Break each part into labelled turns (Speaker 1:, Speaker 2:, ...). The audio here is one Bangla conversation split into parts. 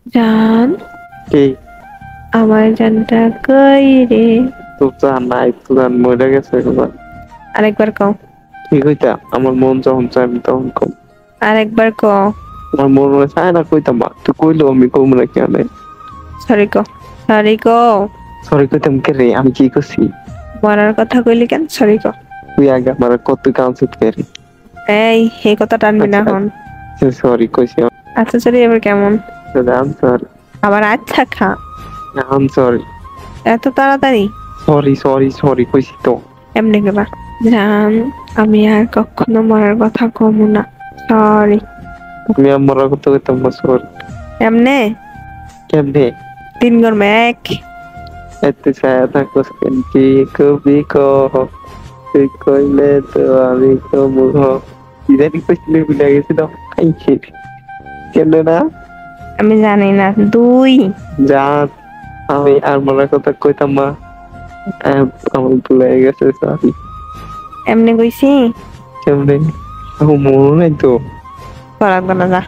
Speaker 1: জান,
Speaker 2: কি?
Speaker 1: আমার জানটা কই রে?
Speaker 2: তোর জান নাই, তোর জান মরে গেছে একবার।
Speaker 1: আরেকবার কও।
Speaker 2: কি কইতা? আমার মন যখন চায় আমি তখন কম।
Speaker 1: আরেকবার কও।
Speaker 2: আমার মন মনে চায় না কইতাম মা, তুই কইলেও আমি কম না কেন?
Speaker 1: সরি কও, সরি কও।
Speaker 2: সরি কইতাম কে রে? আমি কি করছি?
Speaker 1: মরার কথা কইলি কেন? সরি কও।
Speaker 2: তুই আগে আমার কত কাউন্সিল করি।
Speaker 1: এই এই কথা টানবি না
Speaker 2: আচ্ছা
Speaker 1: হন।
Speaker 2: সরি কইছি।
Speaker 1: আচ্ছা সরি এবার কেমন?
Speaker 2: আম সরি।
Speaker 1: আবার আচ্ছা খা।
Speaker 2: আম সরি।
Speaker 1: এত তাড়াতাড়ি?
Speaker 2: সরি সরি সরি কইছি তো।
Speaker 1: এমনি কেবা? জান, আমি আর কখনো মরার কথা কমু না। সরি।
Speaker 2: আমি আমার কত কইতাম না সরি।
Speaker 1: এমনে
Speaker 2: কেমনে?
Speaker 1: 3 গরমে 1।
Speaker 2: এত ছায়া থাকস কেন কি কবি কহ, তুই কইলে তো আমি কমু হ। ইদানি কইছিলে ভুলে গেছি তো। খাইছি কেন না?
Speaker 1: আমি জানি না। 2।
Speaker 2: জান, আমি আর মরার কথা কইতাম না। আমার ভুলে গেছে সরি।
Speaker 1: এমনি কইছি।
Speaker 2: কেমনে? আমার মনে নাই তো।
Speaker 1: করাগো না যা।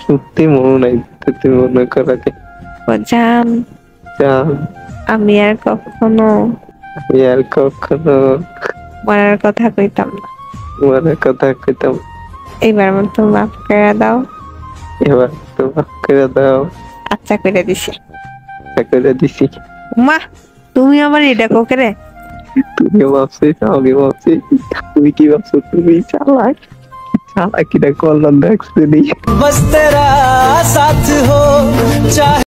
Speaker 2: সত্যি মনে নাই, তুই মনে করাতে।
Speaker 1: ও জান,
Speaker 2: জান,
Speaker 1: আমি আর কখনো
Speaker 2: আমি আর কখনো
Speaker 1: মরার কথা কইতাম না।
Speaker 2: মরার কথা কইতাম।
Speaker 1: এইবার মতো মাফ করে দাও।
Speaker 2: এবার তো মাফ করে দাও।
Speaker 1: আচ্ছা করে দিছি।
Speaker 2: আশা করে দিছি।
Speaker 1: মা, তুমি আমার এটা কোকে রে?
Speaker 2: তুমিও ভাবছিস, আমি ভাবছি। তুমি কি ভাবছো? তুমি চালাক। চালাকিটা করলাম দেখছি।
Speaker 3: बस तेरा साथ हो चाहे